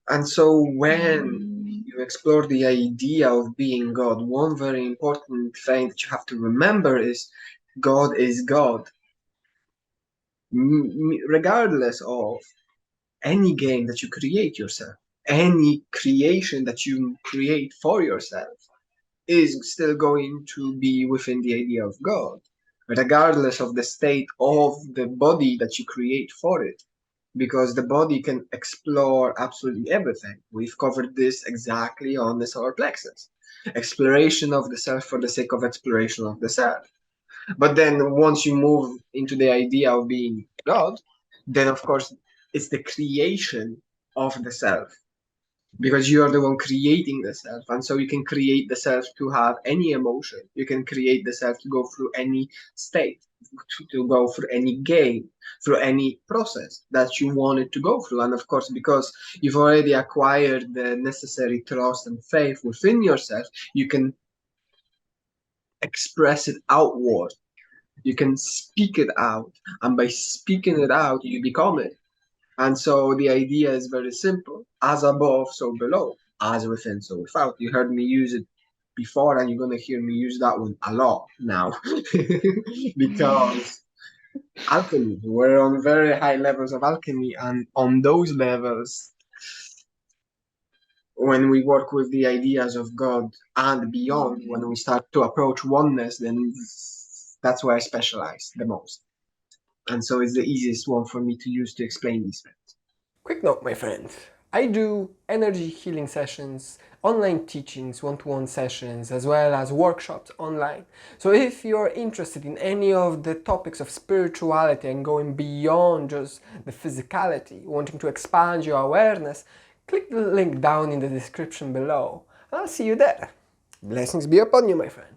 And so when you explore the idea of being God, one very important thing that you have to remember is God is God. Regardless of any game that you create yourself, any creation that you create for yourself is still going to be within the idea of God, regardless of the state of the body that you create for it, because the body can explore absolutely everything. We've covered this exactly on the solar plexus. Exploration of the self for the sake of exploration of the self. But then once you move into the idea of being God, then of course it's the creation of the self, because you are the one creating the self, and so you can create the self to have any emotion, you can create the self to go through any state, to go through any game, through any process that you want it to go through. And of course, because you've already acquired the necessary trust and faith within yourself, you can express it outward, you can speak it out, and by speaking it out you become it. And so the idea is very simple: as above, so below, as within, so without. You heard me use it before, and you're going to hear me use that one a lot now. Because alchemy, we're on very high levels of alchemy, and on those levels, when we work with the ideas of God and beyond, when we start to approach oneness, then that's where I specialize the most. And so it's the easiest one for me to use to explain these things. Quick note, my friend. I do energy healing sessions, online teachings, one-to-one sessions, as well as workshops online. So if you're interested in any of the topics of spirituality and going beyond just the physicality, wanting to expand your awareness, click the link down in the description below. And I'll see you there. Blessings be upon you, my friend.